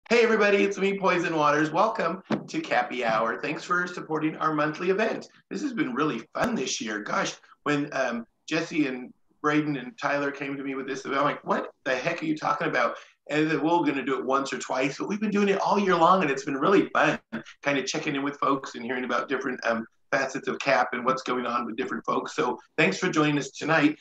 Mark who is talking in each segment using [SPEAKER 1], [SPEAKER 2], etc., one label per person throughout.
[SPEAKER 1] Hey everybody, it's me, Poison Waters. Welcome to Cappy Hour. Thanks for supporting our monthly event. This has been really fun this year. Gosh, when Jesse and Braden and Tyler came to me with this event, I'm like, what the heck are you talking about? And we're going to do it once or twice, but we've been doing it all year long, and it's been really fun, kind of checking in with folks and hearing about different facets of CAP and what's going on with different folks. So thanks for joining us tonight.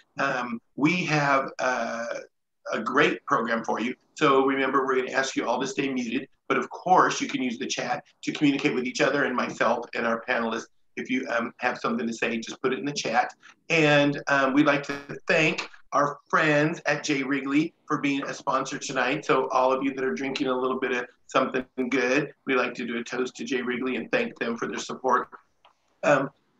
[SPEAKER 1] We have a great program for you. So remember, we're going to ask you all to stay muted, but of course you can use the chat to communicate with each other and myself and our panelists. If you have something to say, just put it in the chat. And we'd like to thank our friends at J. Wrigley for being a sponsor tonight. So all of you that are drinking a little bit of something good, we'd like to do a toast to J. Wrigley and thank them for their support.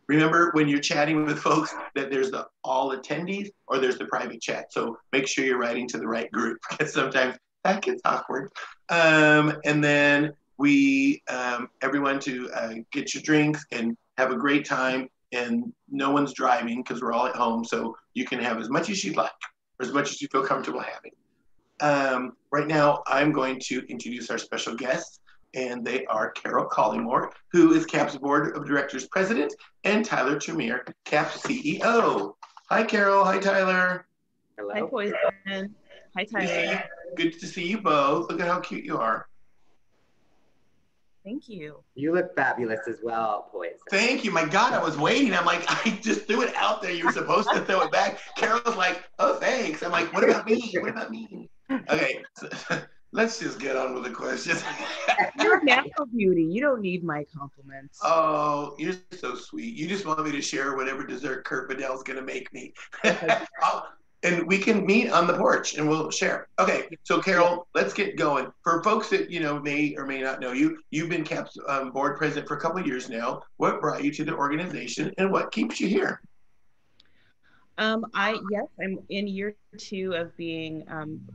[SPEAKER 1] Remember when you're chatting with folks that there's the all attendees or there's the private chat. So make sure you're writing to the right group because sometimes that gets awkward. And then we, everyone to get your drinks and have a great time, and no one's driving because we're all at home. So you can have as much as you'd like or as much as you feel comfortable having. Right now, I'm going to introduce our special guests, and they are Carol Collymore, who is CAP's Board of Directors President, and Tyler Tremere, CAP's CEO. Hi, Carol. Hi, Tyler.
[SPEAKER 2] Hello.
[SPEAKER 3] Hi, Poison. Hi, Tyler.
[SPEAKER 1] Good to see you both. Look at how cute you are.
[SPEAKER 3] Thank you.
[SPEAKER 2] You look fabulous as well, Poison.
[SPEAKER 1] Thank you. My God, I was waiting. I'm like, I just threw it out there. You were supposed to throw it back. Carol's like, oh, thanks. I'm like, what about me? What about me? Okay. So, let's just get on with the questions.
[SPEAKER 3] You're natural beauty. You don't need my compliments.
[SPEAKER 1] Oh, you're so sweet. You just want me to share whatever dessert Kurt Bedell's going to make me. And we can meet on the porch and we'll share. Okay, so Carol, let's get going. For folks that may or may not know you, you've been CAP's board president for a couple of years now. What brought you to the organization and what keeps you here?
[SPEAKER 3] I'm in year 2 of being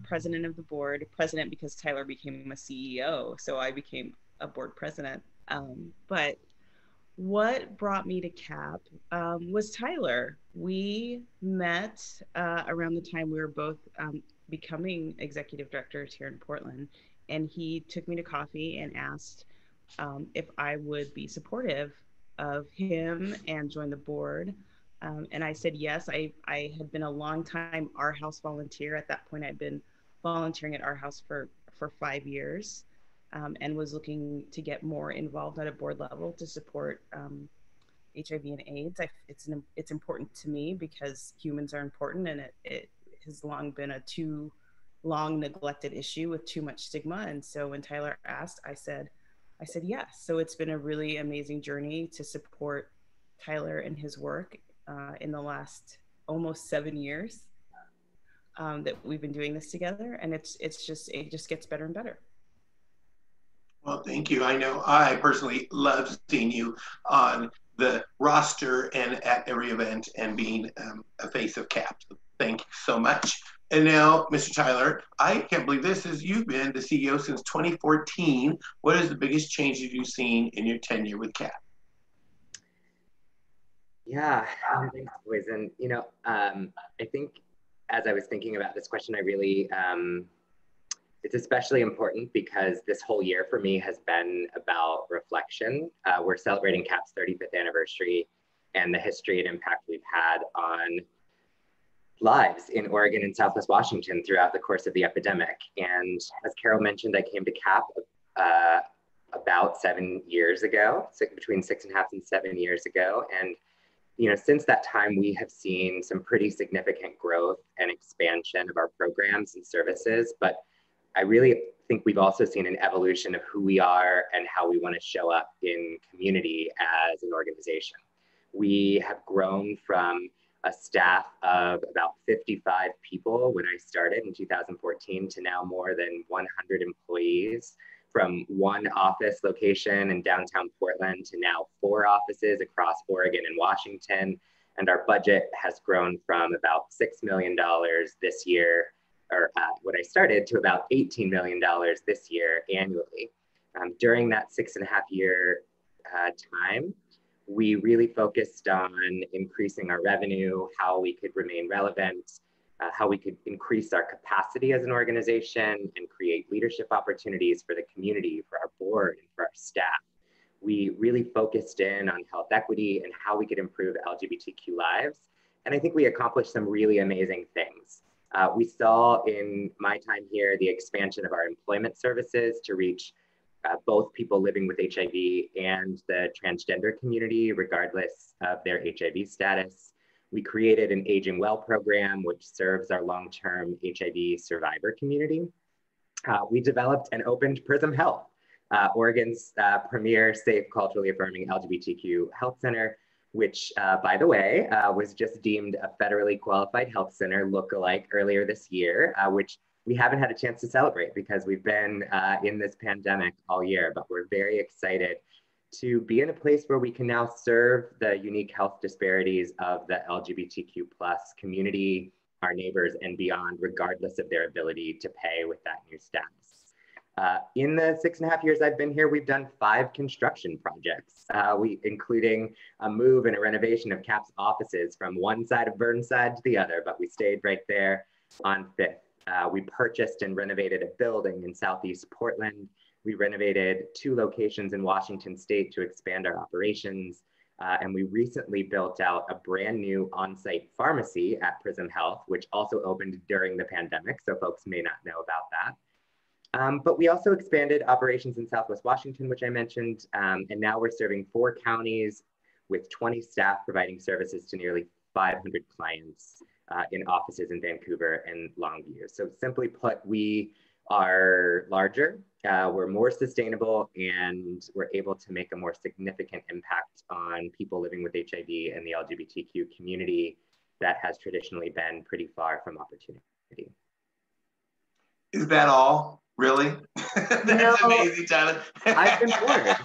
[SPEAKER 3] president of the board. President because Tyler became a CEO, so I became a board president. But what brought me to CAP was Tyler. We met around the time we were both becoming executive directors here in Portland, and he took me to coffee and asked if I would be supportive of him and join the board. And I said yes. I had been a long time Our House volunteer. At that point, I'd been volunteering at Our House for 5 years. And was looking to get more involved at a board level to support HIV and AIDS. It's important to me because humans are important, and it has long been a too long neglected issue with too much stigma. And so when Tyler asked, I said yes. So it's been a really amazing journey to support Tyler and his work in the last almost 7 years that we've been doing this together, and it just gets better and better.
[SPEAKER 1] Well, thank you. I know I personally love seeing you on the roster and at every event and being a face of CAP. So thank you so much. And now, Mr. Tyler, I can't believe this is you've been the CEO since 2014. What is the biggest change you've seen in your tenure with CAP?
[SPEAKER 2] Yeah, thanks, Poison. I think as I was thinking about this question, I really, it's especially important because this whole year for me has been about reflection. We're celebrating CAP's 35th anniversary and the history and impact we've had on lives in Oregon and Southwest Washington throughout the course of the epidemic. And as Carol mentioned, I came to CAP about 7 years ago, between 6.5 and 7 years ago. And since that time, we have seen some pretty significant growth and expansion of our programs and services, but I really think we've also seen an evolution of who we are and how we want to show up in community as an organization. We have grown from a staff of about 55 people when I started in 2014 to now more than 100 employees, from one office location in downtown Portland to now 4 offices across Oregon and Washington. And our budget has grown from about $6 million this year, or when I started, to about $18 million this year annually. During that 6.5-year time, we really focused on increasing our revenue, how we could remain relevant, how we could increase our capacity as an organization and create leadership opportunities for the community, for our board, and for our staff. We really focused in on health equity and how we could improve LGBTQ lives. And I think we accomplished some really amazing things. We saw in my time here the expansion of our employment services to reach both people living with HIV and the transgender community, regardless of their HIV status. We created an Aging Well program, which serves our long-term HIV survivor community. We developed and opened Prism Health, Oregon's premier, safe, culturally affirming LGBTQ health center, which, by the way, was just deemed a federally qualified health center lookalike earlier this year, which we haven't had a chance to celebrate because we've been in this pandemic all year, but we're very excited to be in a place where we can now serve the unique health disparities of the LGBTQ plus community, our neighbors, and beyond, regardless of their ability to pay with that new status. In the 6.5 years I've been here, we've done 5 construction projects, including a move and a renovation of CAP's offices from one side of Burnside to the other, but we stayed right there on 5th. We purchased and renovated a building in Southeast Portland. We renovated 2 locations in Washington State to expand our operations. And we recently built out a brand new on-site pharmacy at Prism Health, which also opened during the pandemic, so folks may not know about that. But we also expanded operations in Southwest Washington, which I mentioned, and now we're serving 4 counties with 20 staff providing services to nearly 500 clients in offices in Vancouver and Longview. So simply put, we are larger, we're more sustainable, and we're able to make a more significant impact on people living with HIV and the LGBTQ community that has traditionally been pretty far from opportunity.
[SPEAKER 1] Is that all? Really? That's amazing, Tyler.
[SPEAKER 2] I've been bored.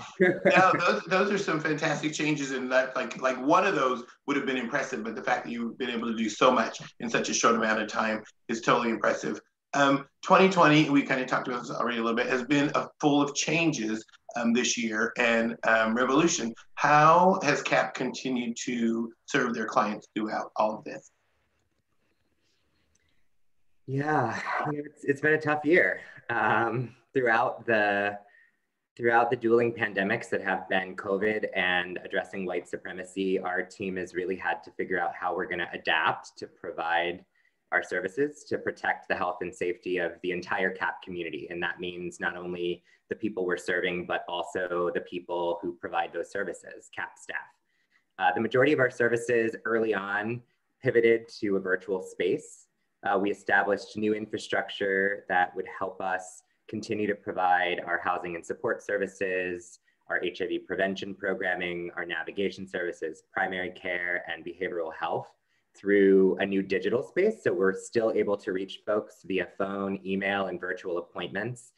[SPEAKER 1] No, those are some fantastic changes, and that like one of those would have been impressive, but the fact that you've been able to do so much in such a short amount of time is totally impressive. 2020, we kind of talked about this already a little bit, has been full of changes this year and revolution. How has CAP continued to serve their clients throughout all of this?
[SPEAKER 2] Yeah, it's been a tough year. Throughout the dueling pandemics that have been COVID and addressing white supremacy, our team has really had to figure out how we're going to adapt to provide our services to protect the health and safety of the entire CAP community. And that means not only the people we're serving, but also the people who provide those services, Capstaff. The majority of our services early on pivoted to a virtual space. We established new infrastructure that would help us continue to provide our housing and support services, our HIV prevention programming, our navigation services, primary care, and behavioral health through a new digital space. So we're still able to reach folks via phone, email, and virtual appointments.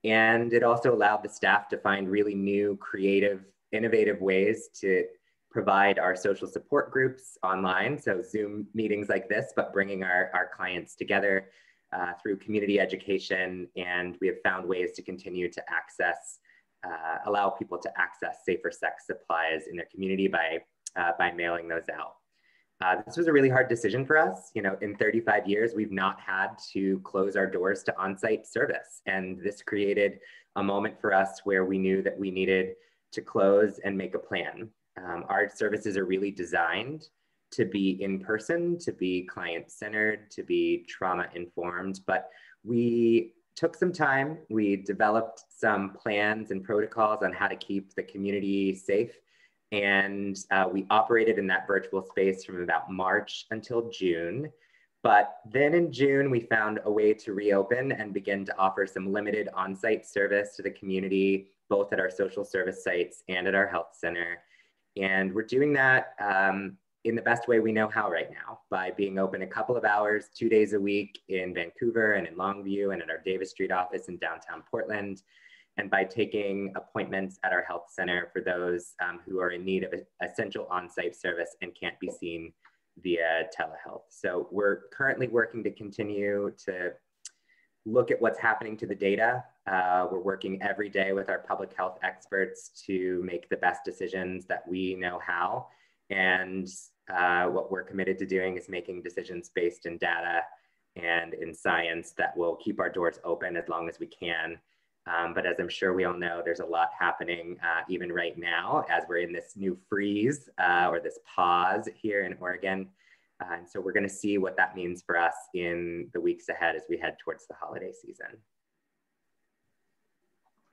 [SPEAKER 2] And it also allowed the staff to find really new, creative, innovative ways to provide our social support groups online. So Zoom meetings like this, but bringing our clients together through community education. And we have found ways to continue to allow people to access safer sex supplies in their community by mailing those out. This was a really hard decision for us. You know, in 35 years, we've not had to close our doors to on-site service. And this created a moment for us where we knew that we needed to close and make a plan. Our services are really designed to be in person, to be client-centered, to be trauma-informed, but we took some time. We developed some plans and protocols on how to keep the community safe. And we operated in that virtual space from about March until June. But then in June, we found a way to reopen and begin to offer some limited on-site service to the community, both at our social service sites and at our health center. And we're doing that in the best way we know how right now, by being open a couple of hours, 2 days a week in Vancouver and in Longview and at our Davis Street office in downtown Portland, and by taking appointments at our health center for those who are in need of essential on-site service and can't be seen via telehealth. So we're currently working to continue to look at what's happening to the data. We're working every day with our public health experts to make the best decisions that we know how. And what we're committed to doing is making decisions based in data and in science that will keep our doors open as long as we can. But as I'm sure we all know, there's a lot happening even right now as we're in this new freeze or this pause here in Oregon. And so we're going to see what that means for us in the weeks ahead as we head towards the holiday season.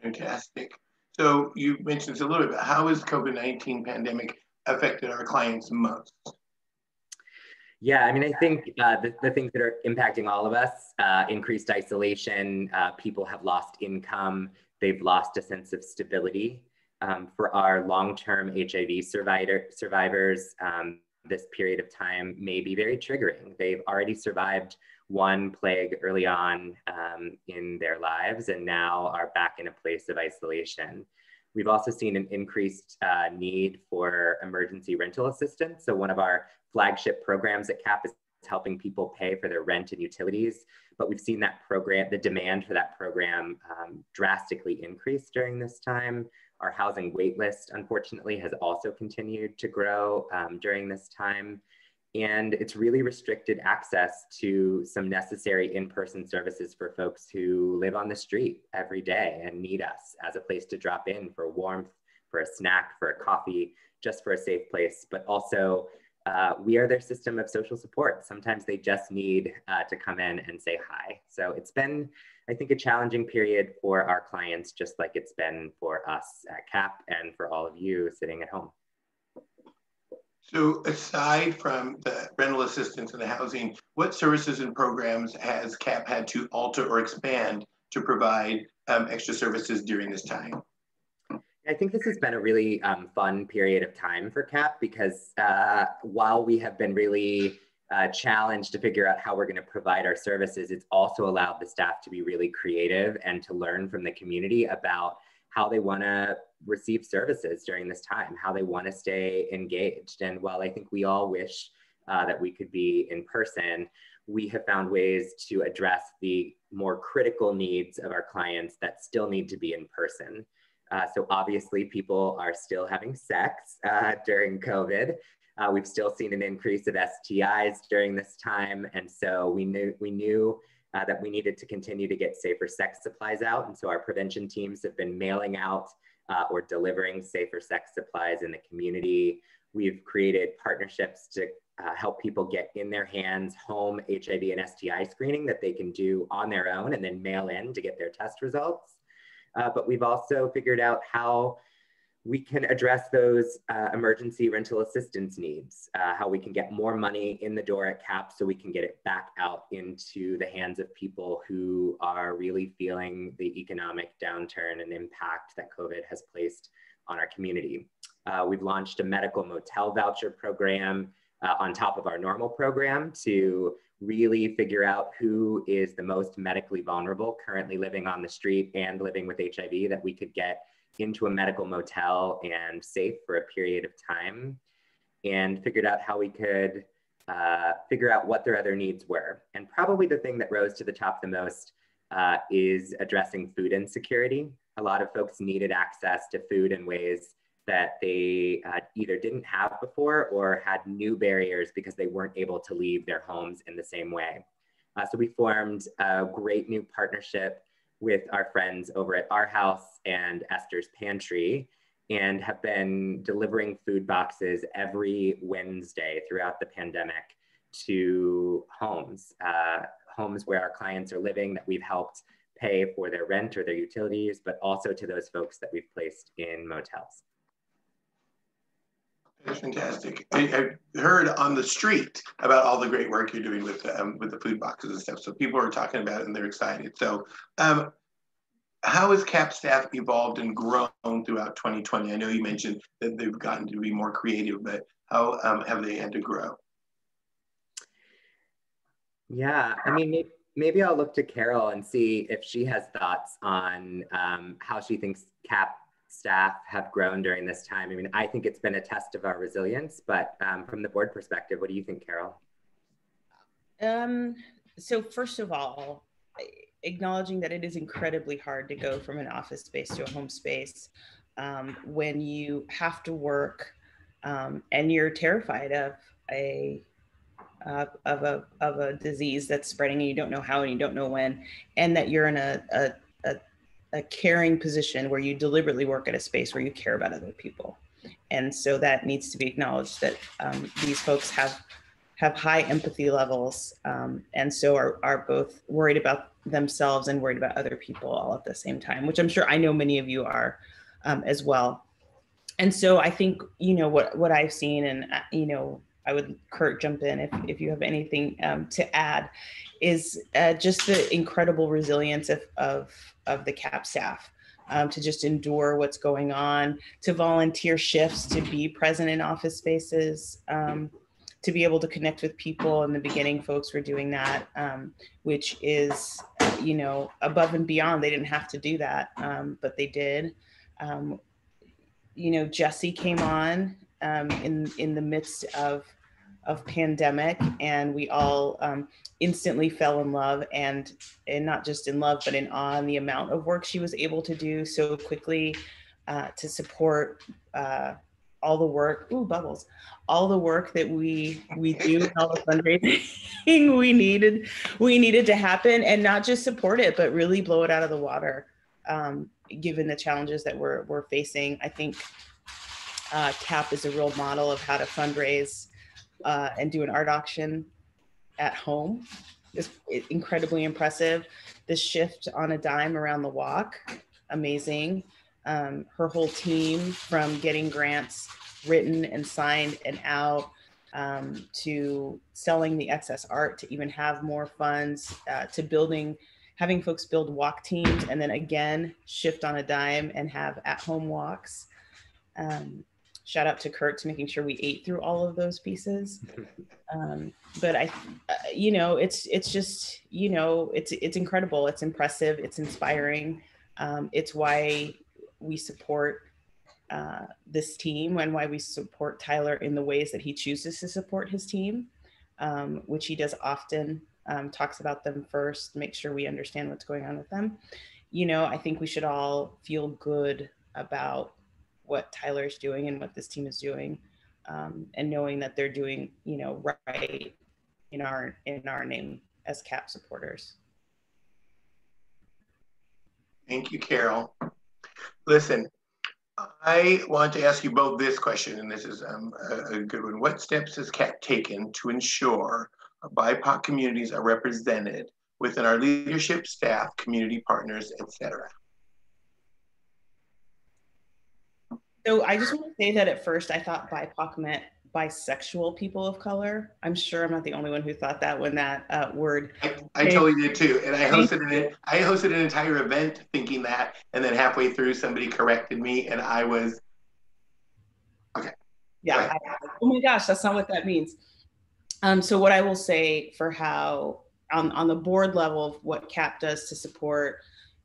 [SPEAKER 1] Fantastic. So you mentioned this a little bit, but how has COVID-19 pandemic affected our clients most?
[SPEAKER 2] Yeah, I mean, I think the things that are impacting all of us, increased isolation, people have lost income, they've lost a sense of stability. For our long-term HIV survivors, this period of time may be very triggering. They've already survived one plague early on in their lives and now are back in a place of isolation. We've also seen an increased need for emergency rental assistance. So one of our flagship programs at CAP is helping people pay for their rent and utilities, but we've seen that program, the demand for that program drastically increase during this time. Our housing wait list, unfortunately, has also continued to grow during this time. And it's really restricted access to some necessary in-person services for folks who live on the street every day and need us as a place to drop in for warmth, for a snack, for a coffee, just for a safe place. But also, we are their system of social support. Sometimes they just need to come in and say hi. So it's been, I think, a challenging period for our clients, just like it's been for us at CAP and for all of you sitting at home.
[SPEAKER 1] So aside from the rental assistance and the housing, what services and programs has CAP had to alter or expand to provide extra services during this time?
[SPEAKER 2] I think this has been a really fun period of time for CAP because while we have been really challenged to figure out how we're going to provide our services, it's also allowed the staff to be really creative and to learn from the community about how they want to receive services during this time, how they want to stay engaged. And while I think we all wish that we could be in person, we have found ways to address the more critical needs of our clients that still need to be in person. So obviously people are still having sex during COVID. We've still seen an increase of STIs during this time. And so we knew that we needed to continue to get safer sex supplies out. And so our prevention teams have been mailing out or delivering safer sex supplies in the community. We've created partnerships to help people get in their hands home HIV and STI screening that they can do on their own and then mail in to get their test results. But we've also figured out how we can address those emergency rental assistance needs, how we can get more money in the door at CAP so we can get it back out into the hands of people who are really feeling the economic downturn and impact that COVID has placed on our community. We've launched a medical motel voucher program on top of our normal program to really figure out who is the most medically vulnerable currently living on the street and living with HIV that we could get into a medical motel and safe for a period of time, and figured out how we could figure out what their other needs were. And probably the thing that rose to the top the most is addressing food insecurity. A lot of folks needed access to food in ways that they either didn't have before or had new barriers because they weren't able to leave their homes in the same way. So we formed a great new partnership with our friends over at Our House and Esther's Pantry, and have been delivering food boxes every Wednesday throughout the pandemic to homes, homes where our clients are living that we've helped pay for their rent or their utilities, but also to those folks that we've placed in motels.
[SPEAKER 1] That's fantastic. I heard on the street about all the great work you're doing with the food boxes and stuff. So people are talking about it and they're excited. So how has Capstaff evolved and grown throughout 2020? I know you mentioned that they've gotten to be more creative, but how have they had to grow?
[SPEAKER 2] Yeah, I mean, maybe I'll look to Carol and see if she has thoughts on how she thinks CAP staff have grown during this time. I mean, I think it's been a test of our resilience, but from the board perspective, what do you think, Carol?
[SPEAKER 3] So first of all, acknowledging that it is incredibly hard to go from an office space to a home space when you have to work and you're terrified of a of a disease that's spreading and you don't know how and you don't know when, and that you're in a caring position where you deliberately work at a space where you care about other people. And so that needs to be acknowledged, that these folks have high empathy levels, and so are both worried about themselves and worried about other people all at the same time, which I'm sure I know many of you are as well. And so I think, you know, what I've seen, and, you know, I would, Kurt, jump in if you have anything to add, is just the incredible resilience of the CAP staff to just endure what's going on, to volunteer shifts, to be present in office spaces, to be able to connect with people. In the beginning, folks were doing that, which is, you know, above and beyond. They didn't have to do that, but they did. You know, Jesse came on in the midst of pandemic, and we all instantly fell in love, and not just in love, but in awe, and the amount of work she was able to do so quickly to support all the work, all the work that we do, and all the fundraising we needed to happen, and not just support it, but really blow it out of the water, given the challenges that we're facing. I think CAP is a real model of how to fundraise and do an art auction at home. It's incredibly impressive. The shift on a dime around the walk, amazing. Her whole team, from getting grants written and signed and out, to selling the excess art, to even have more funds, to having folks build walk teams, and then again, shift on a dime and have at-home walks. Shout out to Kurt to making sure we ate through all of those pieces. But you know, it's just, you know, it's incredible. It's impressive. It's inspiring. It's why we support this team, and why we support Tyler in the ways that he chooses to support his team, which he does often. Talks about them first, make sure we understand what's going on with them. You know, I think we should all feel good about what Tyler's doing and what this team is doing, and knowing that they're doing, you know, right in our name as CAP supporters.
[SPEAKER 1] Thank you, Carol. Listen, I want to ask you both this question, and this is a good one. What steps has CAP taken to ensure BIPOC communities are represented within our leadership, staff, community partners, etc.?
[SPEAKER 3] So I just want to say that at first I thought BIPOC meant bisexual people of color. I'm sure I'm not the only one who thought that when that word.
[SPEAKER 1] I totally did too, and I hosted an entire event thinking that, and then halfway through somebody corrected me, and I was okay.
[SPEAKER 3] Yeah. Oh my gosh, that's not what that means. So what I will say for how on the board level of what CAP does to support,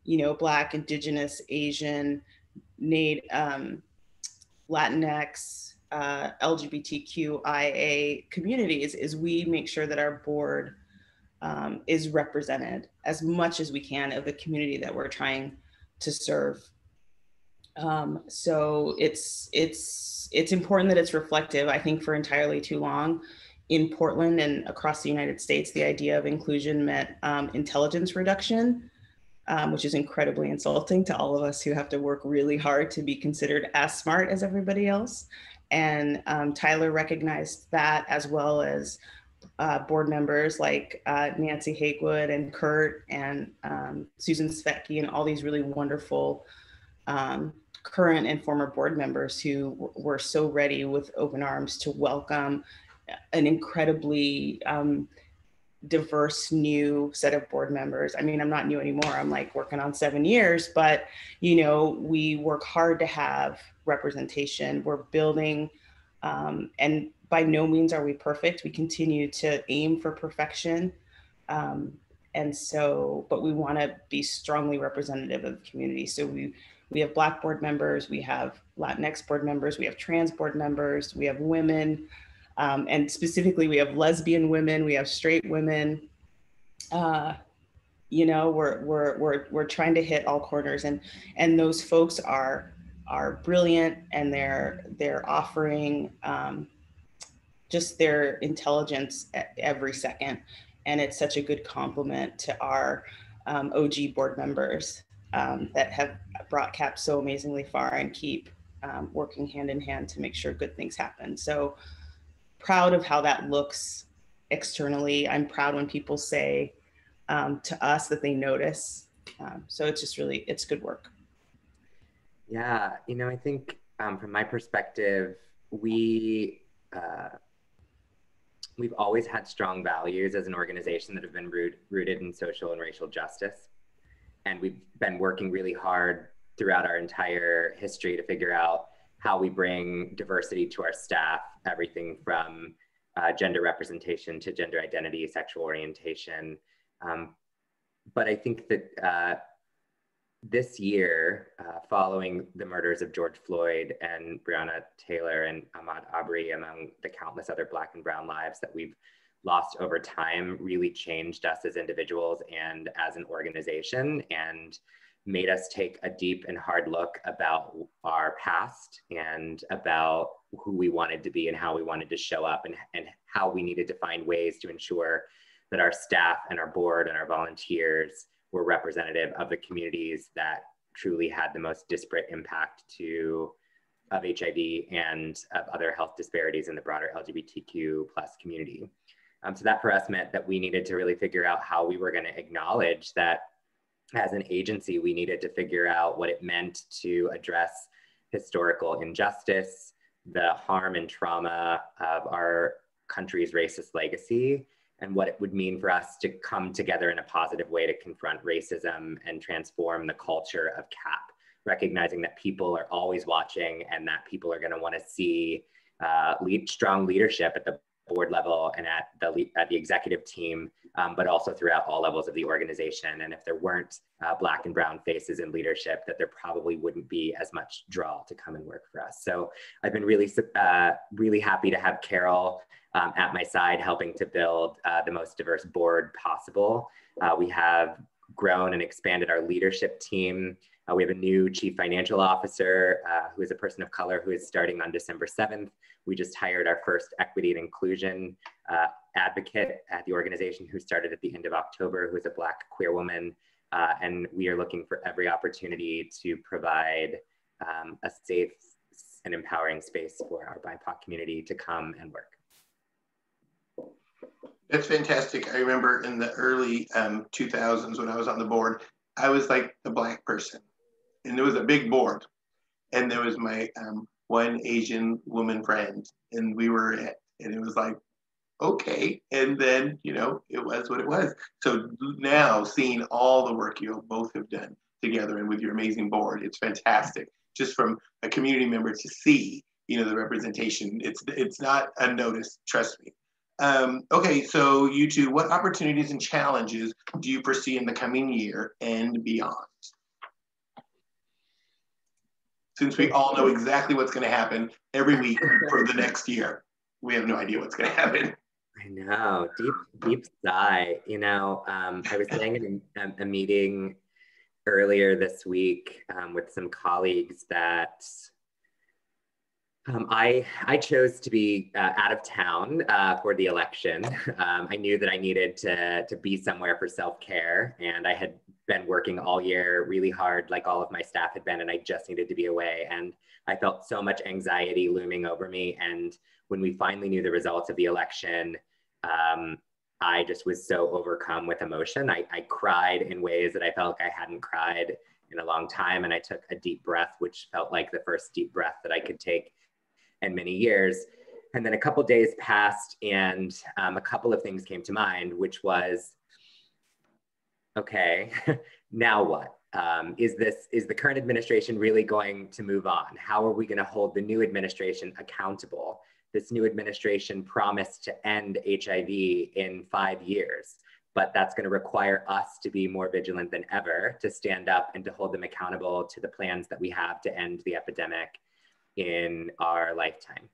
[SPEAKER 3] you know, Black, Indigenous, Asian, Native, Latinx, LGBTQIA communities, is we make sure that our board is represented as much as we can of the community that we're trying to serve. So it's important that it's reflective. I think for entirely too long in Portland and across the United States, the idea of inclusion meant intelligence reduction, which is incredibly insulting to all of us who have to work really hard to be considered as smart as everybody else. And Tyler recognized that, as well as board members like Nancy Hagewood and Kurt and Susan Svecki, and all these really wonderful current and former board members who were so ready with open arms to welcome an incredibly diverse new set of board members. I mean, I'm not new anymore. I'm like working on 7 years, but you know, we work hard to have representation. We're building, and by no means are we perfect. We continue to aim for perfection. And so, but we want to be strongly representative of the community. So we have Black board members, we have Latinx board members, we have trans board members, we have women, and specifically we have lesbian women, we have straight women. You know, we're trying to hit all corners, and those folks are brilliant, and they're offering just their intelligence every second. And it's such a good compliment to our OG board members that have brought CAP so amazingly far and keep working hand in hand to make sure good things happen. So proud of how that looks externally. I'm proud when people say to us that they notice. So it's just really, it's good work.
[SPEAKER 2] Yeah, you know, I think from my perspective, we've always had strong values as an organization that have been rooted in social and racial justice. And we've been working really hard throughout our entire history to figure out how we bring diversity to our staff, everything from gender representation to gender identity, sexual orientation. But I think that this year, following the murders of George Floyd and Breonna Taylor and Ahmaud Arbery, among the countless other Black and Brown lives that we've lost over time, really changed us as individuals and as an organization, and made us take a deep and hard look about our past and about who we wanted to be and how we wanted to show up, and how we needed to find ways to ensure that our staff and our board and our volunteers were representative of the communities that truly had the most disparate impact of HIV and of other health disparities in the broader LGBTQ plus community. So that for us meant that we needed to really figure out how we were going to acknowledge that as an agency, we needed to figure out what it meant to address historical injustice, the harm and trauma of our country's racist legacy, and what it would mean for us to come together in a positive way to confront racism and transform the culture of CAP, recognizing that people are always watching and that people are going to want to see strong leadership at the board level and at the executive team, but also throughout all levels of the organization. And if there weren't Black and brown faces in leadership, that there probably wouldn't be as much draw to come and work for us. So I've been really happy to have Carol at my side, helping to build the most diverse board possible. We have grown and expanded our leadership team. We have a new chief financial officer who is a person of color who is starting on December 7th. We just hired our first equity and inclusion advocate at the organization who started at the end of October, who is a Black queer woman. And we are looking for every opportunity to provide a safe and empowering space for our BIPOC community to come and work.
[SPEAKER 1] That's fantastic. I remember in the early 2000s when I was on the board, I was like the Black person. And there was a big board. And there was my one Asian woman friend. And we were and it was like, okay. And then, you know, it was what it was. So now seeing all the work you both have done together and with your amazing board, it's fantastic. Just from a community member to see, you know, the representation, it's not unnoticed, trust me. Okay, so you two, what opportunities and challenges do you foresee in the coming year and beyond? Since we all know exactly what's going to happen every week for the next year, we have no idea what's going to happen.
[SPEAKER 2] I know, deep sigh. You know, I was saying in a meeting earlier this week with some colleagues that I chose to be out of town for the election. I knew that I needed to be somewhere for self-care, and I had been working all year really hard, like all of my staff had been, and I just needed to be away. And I felt so much anxiety looming over me. And when we finally knew the results of the election, I just was so overcome with emotion. I cried in ways that I felt like I hadn't cried in a long time. And I took a deep breath, which felt like the first deep breath that I could take in many years. And then a couple of days passed, and a couple of things came to mind, which was, okay, now what? Is the current administration really going to move on? How are we going to hold the new administration accountable? This new administration promised to end HIV in 5 years, but that's going to require us to be more vigilant than ever, to stand up and to hold them accountable to the plans that we have to end the epidemic in our lifetime.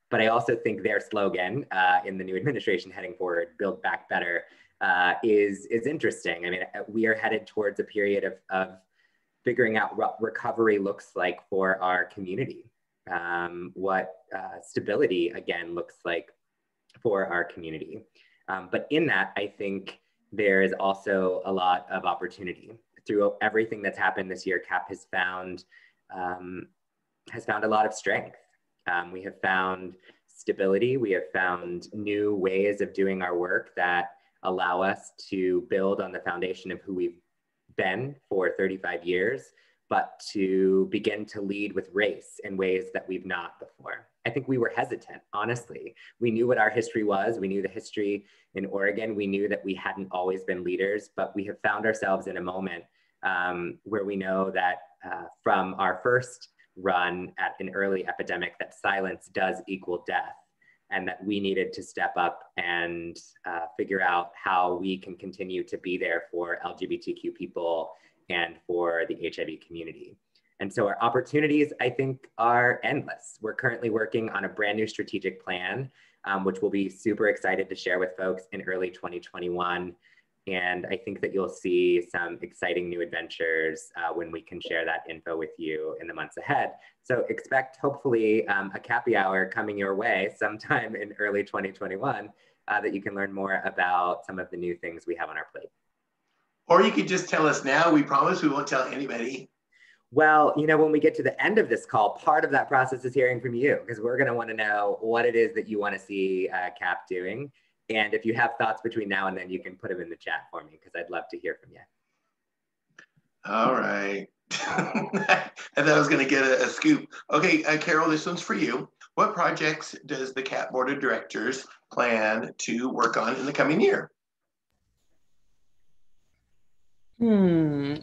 [SPEAKER 2] But I also think their slogan in the new administration heading forward, Build Back Better, is interesting. I mean, we are headed towards a period of figuring out what recovery looks like for our community. what stability, again, looks like for our community. But in that, I think there is also a lot of opportunity. Through everything that's happened this year, CAP has found a lot of strength. We have found stability. We have found new ways of doing our work that allow us to build on the foundation of who we've been for 35 years, but to begin to lead with race in ways that we've not before. I think we were hesitant, honestly. We knew what our history was. We knew the history in Oregon. We knew that we hadn't always been leaders, but we have found ourselves in a moment where we know that from our first run at an early epidemic, that silence does equal death, and that we needed to step up and figure out how we can continue to be there for LGBTQ people and for the HIV community. And so our opportunities, I think, are endless. We're currently working on a brand new strategic plan, which we'll be super excited to share with folks in early 2021. And I think that you'll see some exciting new adventures when we can share that info with you in the months ahead. So expect, hopefully, a Cappy Hour coming your way sometime in early 2021 that you can learn more about some of the new things we have on our plate.
[SPEAKER 1] Or you could just tell us now. We promise we won't tell anybody.
[SPEAKER 2] Well, you know, when we get to the end of this call, part of that process is hearing from you, because we're going to want to know what it is that you want to see CAP doing. And if you have thoughts between now and then, you can put them in the chat for me, because I'd love to hear from you.
[SPEAKER 1] All right. I thought I was going to get a scoop. Okay, Carol, this one's for you. What projects does the CAP Board of Directors plan to work on in the coming year?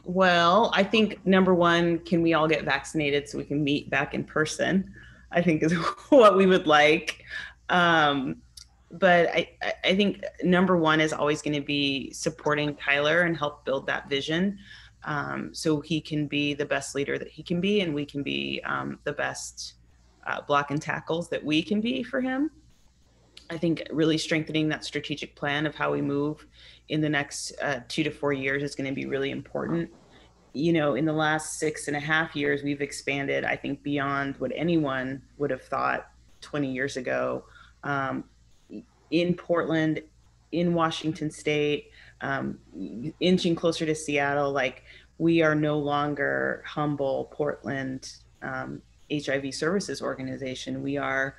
[SPEAKER 3] Well, I think number one, can we all get vaccinated so we can meet back in person? I think is what we would like. But I think number one is always going to be supporting Tyler and help build that vision, so he can be the best leader that he can be, and we can be the best block and tackles that we can be for him. I think really strengthening that strategic plan of how we move in the next 2 to 4 years is going to be really important. You know, in the last 6.5 years, we've expanded, I think, beyond what anyone would have thought 20 years ago. In Portland, in Washington State, inching closer to Seattle. Like, we are no longer humble Portland HIV services organization. We are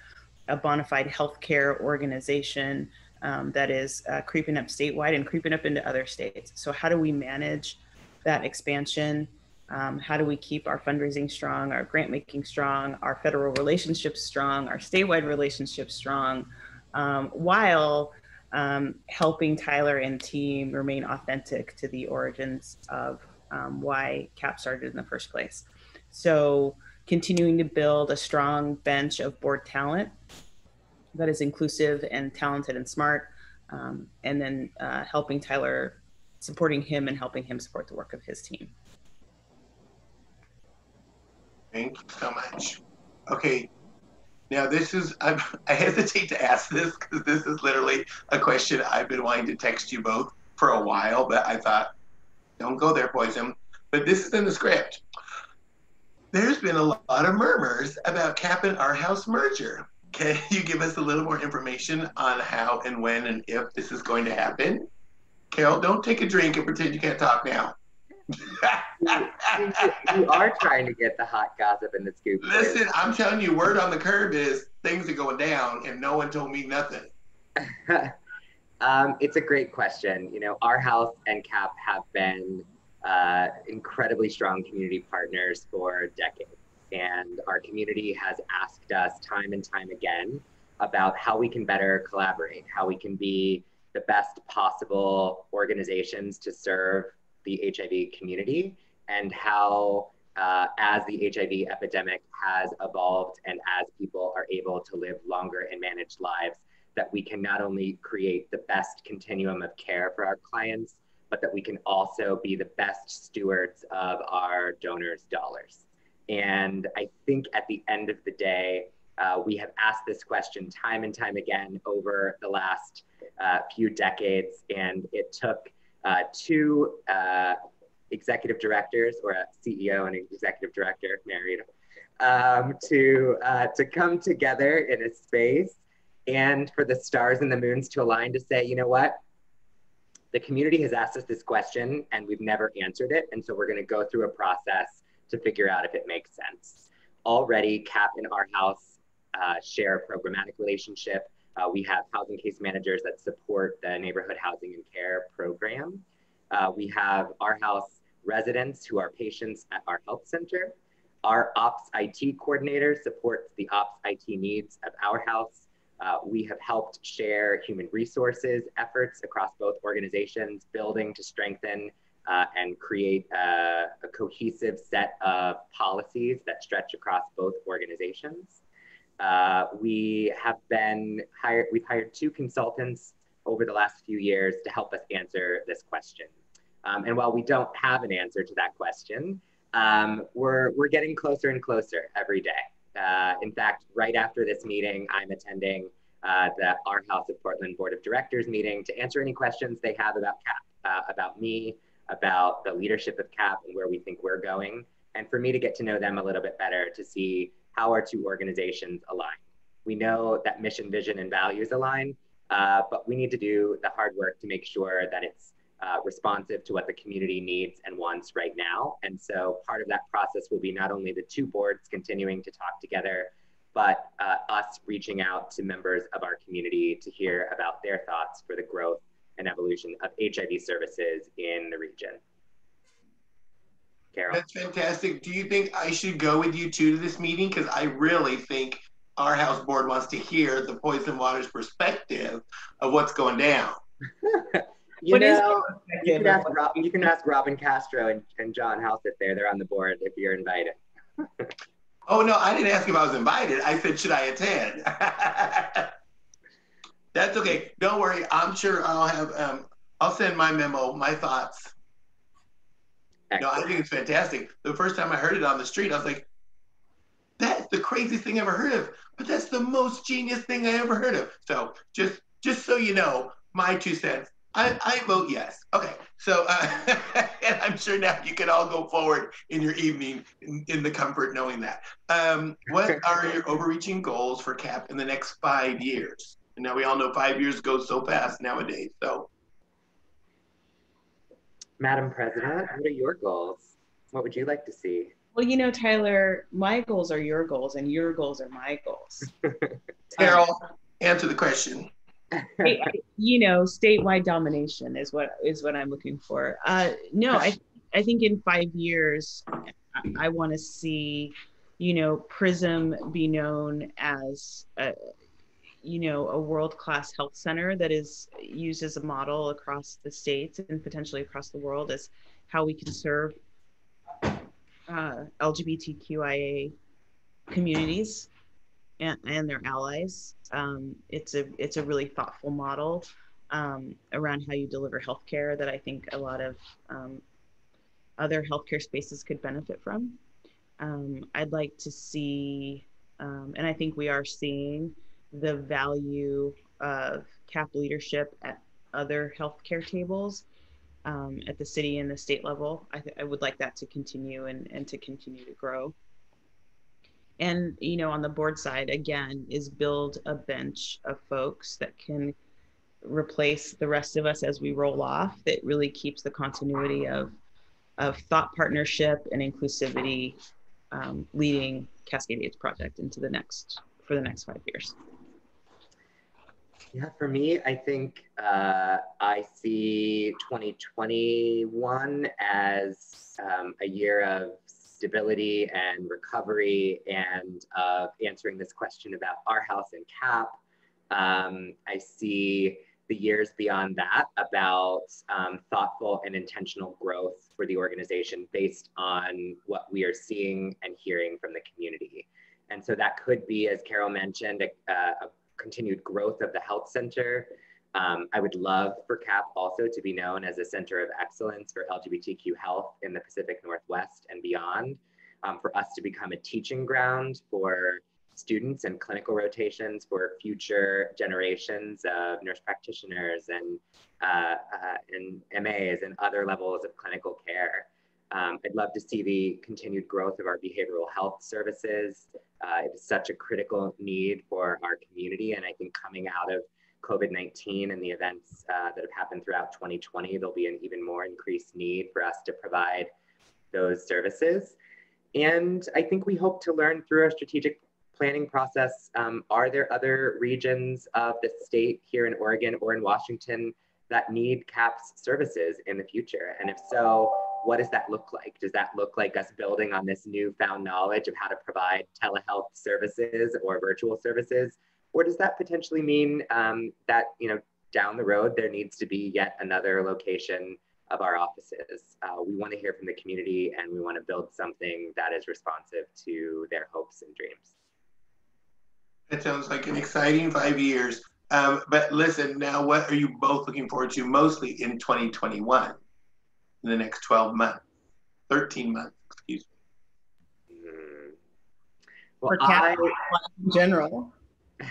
[SPEAKER 3] a bona fide healthcare organization that is creeping up statewide and creeping up into other states. So how do we manage that expansion? How do we keep our fundraising strong, our grant making strong, our federal relationships strong, our statewide relationships strong, while helping Tyler and team remain authentic to the origins of why CAP started in the first place. So continuing to build a strong bench of board talent that is inclusive and talented and smart, and then helping Tyler, supporting him and helping him support the work of his team.
[SPEAKER 1] Thank you so much. Okay. Now this is, I hesitate to ask this because this is literally a question I've been wanting to text you both for a while, but I thought, don't go there, Poison. But this is in the script. There's been a lot of murmurs about CAP and Our House merger. Can you give us a little more information on how and when and if this is going to happen? Carol, don't take a drink and pretend you can't talk now.
[SPEAKER 2] You are trying to get the hot gossip and the scoop.
[SPEAKER 1] Listen, I'm telling you, word on the curb is things are going down and no one told me nothing.
[SPEAKER 2] It's a great question. You know, Our House and CAP have been incredibly strong community partners for decades. And our community has asked us time and time again about how we can better collaborate, how we can be the best possible organizations to serve the HIV community, and how as the HIV epidemic has evolved and as people are able to live longer and manage lives, that we can not only create the best continuum of care for our clients, but that we can also be the best stewards of our donors' dollars. And I think at the end of the day, we have asked this question time and time again over the last few decades, and it took two executive directors, or a CEO and an executive director, married, to come together in a space and for the stars and the moons to align to say, you know what? The community has asked us this question and we've never answered it. And so we're going to go through a process to figure out if it makes sense. Already, CAP and our house share a programmatic relationship. We have housing case managers that support the neighborhood housing and care program. We have our house residents who are patients at our health center. Our ops IT coordinator supports the ops IT needs of our house. We have helped share human resources efforts across both organizations, building to strengthen and create a cohesive set of policies that stretch across both organizations. We've hired 2 consultants over the last few years to help us answer this question. And while we don't have an answer to that question, we're getting closer and closer every day. In fact, right after this meeting, I'm attending the Our House of Portland Board of Directors meeting to answer any questions they have about CAP, about me, about the leadership of CAP and where we think we're going, and for me to get to know them a little bit better to see how our 2 organizations align. We know that mission, vision, and values align, but we need to do the hard work to make sure that it's responsive to what the community needs and wants right now. And so part of that process will be not only the 2 boards continuing to talk together, but us reaching out to members of our community to hear about their thoughts for the growth and evolution of HIV services in the region. Carol.
[SPEAKER 1] That's fantastic. Do you think I should go with you 2 to this meeting? Because I really think our house board wants to hear the Poison Waters perspective of what's going down.
[SPEAKER 2] You can ask Robin Castro and John House if they're on the board if you're invited.
[SPEAKER 1] Oh no, I didn't ask if I was invited. I said, should I attend? That's okay. Don't worry. I'm sure I'll have, I'll send my memo, my thoughts. Excellent. No, I think it's fantastic. The first time I heard it on the street, I was like, that's the craziest thing I ever heard of, but that's the most genius thing I ever heard of. So just so you know, my 2 cents. I vote yes. Okay, so and I'm sure now you can all go forward in your evening in the comfort knowing that. What are your overreaching goals for CAP in the next 5 years? And now we all know 5 years goes so fast nowadays. So,
[SPEAKER 2] Madam President, what are your goals? What would you like to see?
[SPEAKER 3] Well, you know, Tyler, my goals are your goals and your goals are my goals.
[SPEAKER 1] Carol, answer the question.
[SPEAKER 3] You know, statewide domination is what I'm looking for. No, I think in 5 years, I want to see, you know, PRISM be known as a world-class health center that is used as a model across the states and potentially across the world as how we can serve LGBTQIA communities and their allies. It's a really thoughtful model around how you deliver healthcare that I think a lot of other healthcare spaces could benefit from. I'd like to see, and I think we are seeing, the value of CAP leadership at other healthcare tables at the city and the state level. I would like that to continue and to continue to grow. And, you know, on the board side, again, is build a bench of folks that can replace the rest of us as we roll off, that really keeps the continuity of thought partnership and inclusivity leading Cascade AIDS Project for the next 5 years.
[SPEAKER 2] Yeah, for me, I think I see 2021 as a year of stability and recovery and answering this question about our house and CAP. I see the years beyond that about thoughtful and intentional growth for the organization based on what we are seeing and hearing from the community. And so that could be, as Carol mentioned, a continued growth of the health center. I would love for CAP also to be known as a center of excellence for LGBTQ health in the Pacific Northwest and beyond, for us to become a teaching ground for students and clinical rotations for future generations of nurse practitioners and MAs and other levels of clinical care. I'd love to see the continued growth of our behavioral health services. It is such a critical need for our community. And I think coming out of COVID-19 and the events that have happened throughout 2020, there'll be an even more increased need for us to provide those services. And I think we hope to learn through our strategic planning process, are there other regions of the state here in Oregon or in Washington that need CAPS services in the future? And if so, what does that look like? Does that look like us building on this newfound knowledge of how to provide telehealth services or virtual services? Or does that potentially mean that, down the road, there needs to be yet another location of our offices? We want to hear from the community, and we want to build something that is responsive to their hopes and dreams.
[SPEAKER 1] It sounds like an exciting 5 years. But listen, now what are you both looking forward to mostly in 2021, in the next 12 months, 13 months, excuse me?
[SPEAKER 2] Well,
[SPEAKER 3] for CAP in general.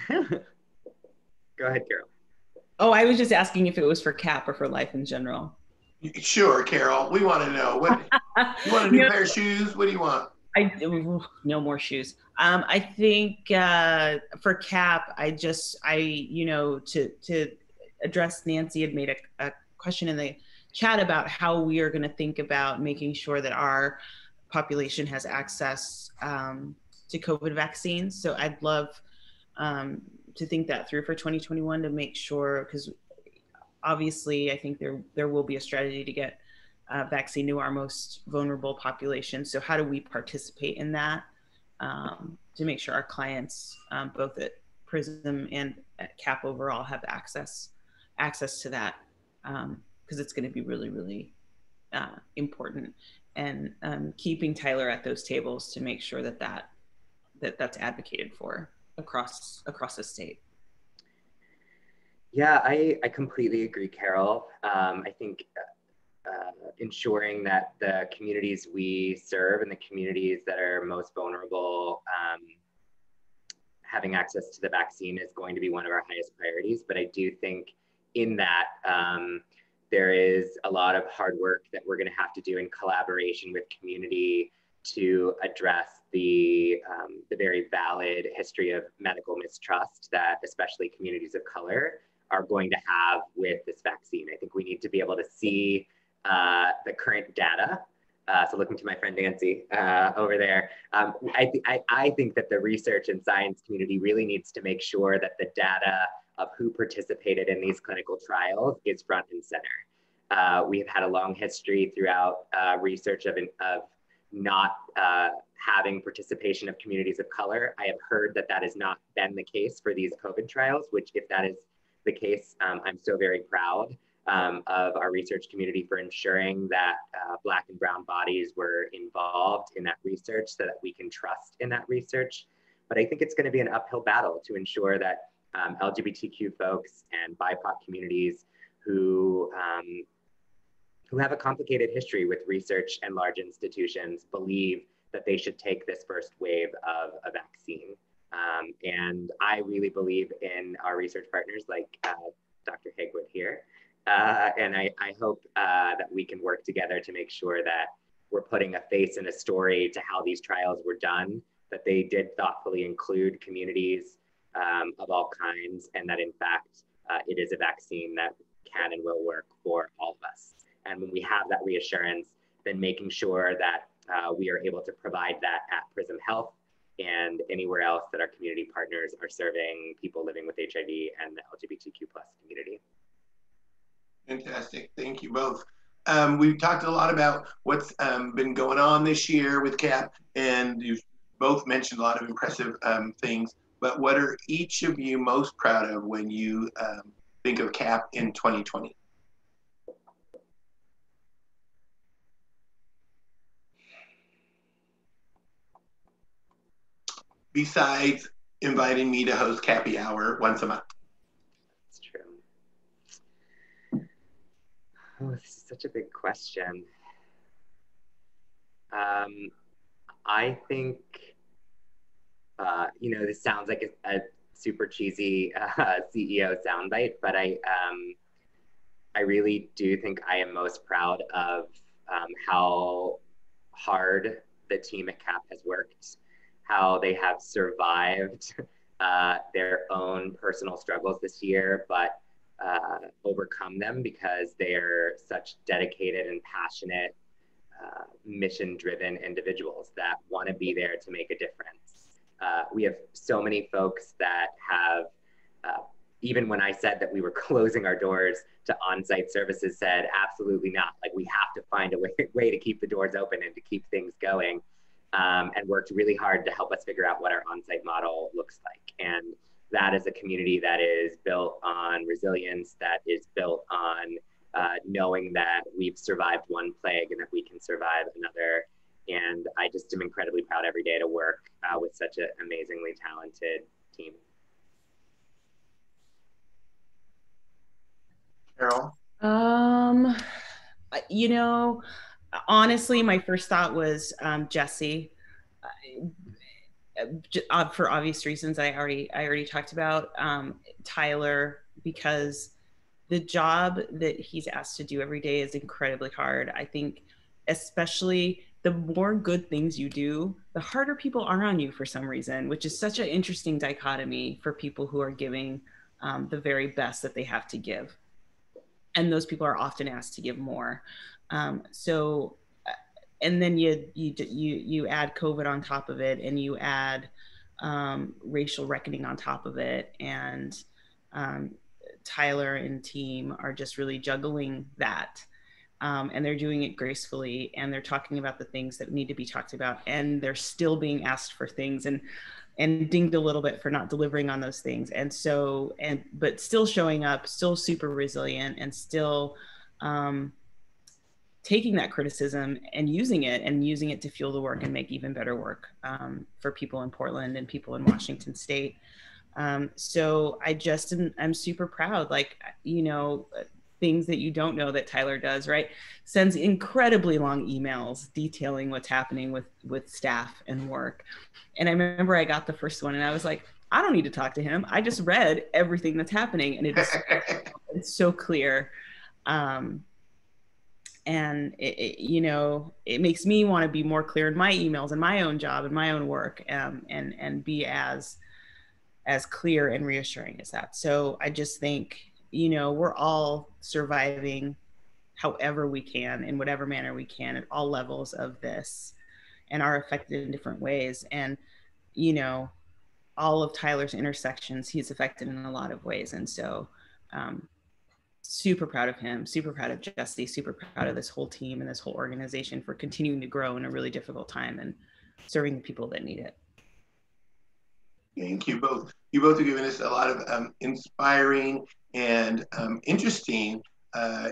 [SPEAKER 2] Go ahead, Carol.
[SPEAKER 3] Oh, I was just asking if it was for CAP or for life in general.
[SPEAKER 1] Sure, Carol. We want to know. What you want a new pair of shoes? What do you want?
[SPEAKER 3] No more shoes. I think for CAP, to address, Nancy had made a question in the chat about how we are going to think about making sure that our population has access to COVID vaccines. So I'd love to think that through for 2021 to make sure, because obviously I think there will be a strategy to get vaccine to our most vulnerable population. So how do we participate in that to make sure our clients, both at PRISM and at CAP overall, have access to that, because it's going to be really, really important. And keeping Tyler at those tables to make sure that's advocated for across the state.
[SPEAKER 2] Yeah, I completely agree, Carol. I think ensuring that the communities we serve and the communities that are most vulnerable having access to the vaccine is going to be one of our highest priorities. But I do think in that there is a lot of hard work that we're going to have to do in collaboration with community to address the very valid history of medical mistrust that especially communities of color are going to have with this vaccine. I think we need to be able to see the current data. So looking to my friend Nancy over there, I think that the research and science community really needs to make sure that the data of who participated in these clinical trials is front and center. We've had a long history throughout research of not having participation of communities of color. I have heard that that has not been the case for these COVID trials, which if that is the case, I'm so very proud of our research community for ensuring that Black and brown bodies were involved in that research so that we can trust in that research. But I think it's going to be an uphill battle to ensure that LGBTQ folks and BIPOC communities who have a complicated history with research and large institutions believe that they should take this first wave of a vaccine. And I really believe in our research partners like Dr. Hagwood here. And I hope that we can work together to make sure that we're putting a face and a story to how these trials were done, that they did thoughtfully include communities of all kinds, and that in fact, it is a vaccine that can and will work for all of us. And when we have that reassurance, then making sure that we are able to provide that at PRISM Health and anywhere else that our community partners are serving people living with HIV and the LGBTQ+ community.
[SPEAKER 1] Fantastic, thank you both. We've talked a lot about what's been going on this year with CAP, and you've both mentioned a lot of impressive things, but what are each of you most proud of when you think of CAP in 2020? Besides inviting me to host Cappy Hour once a month.
[SPEAKER 2] That's true. Oh, this is such a big question. I think, this sounds like a super cheesy CEO soundbite, but I really do think I am most proud of how hard the team at CAP has worked, how they have survived their own personal struggles this year, but overcome them because they're such dedicated and passionate, mission-driven individuals that want to be there to make a difference. We have so many folks that have, even when I said that we were closing our doors to on-site services, said absolutely not. Like, we have to find a way to keep the doors open and to keep things going, and worked really hard to help us figure out what our on-site model looks like. And that is a community that is built on resilience, that is built on knowing that we've survived one plague and that we can survive another. And I just am incredibly proud every day to work with such an amazingly talented team.
[SPEAKER 1] Carol?
[SPEAKER 3] You know, honestly, my first thought was Jesse. For obvious reasons I already talked about. Tyler, because the job that he's asked to do every day is incredibly hard. I think especially the more good things you do, the harder people are on you for some reason, which is such an interesting dichotomy for people who are giving the very best that they have to give. And those people are often asked to give more. And then you add COVID on top of it, and you add racial reckoning on top of it, and Tyler and team are just really juggling that, and they're doing it gracefully, and they're talking about the things that need to be talked about, and they're still being asked for things and dinged a little bit for not delivering on those things, but still showing up, still super resilient, and still taking that criticism and using it to fuel the work and make even better work for people in Portland and people in Washington State. So I'm super proud, like, things that you don't know that Tyler does, right? Sends incredibly long emails detailing what's happening with staff and work. And I remember I got the first one and I was like, I don't need to talk to him. I just read everything that's happening, and it's so clear. And it makes me want to be more clear in my emails and my own job and my own work, and be as clear and reassuring as that. So I just think, we're all surviving however we can, in whatever manner we can, at all levels of this, and are affected in different ways. And, all of Tyler's intersections, he's affected in a lot of ways. And so, super proud of him, super proud of Jesse, super proud of this whole team and this whole organization for continuing to grow in a really difficult time and serving the people that need it.
[SPEAKER 1] Thank you both. You both have given us a lot of inspiring and interesting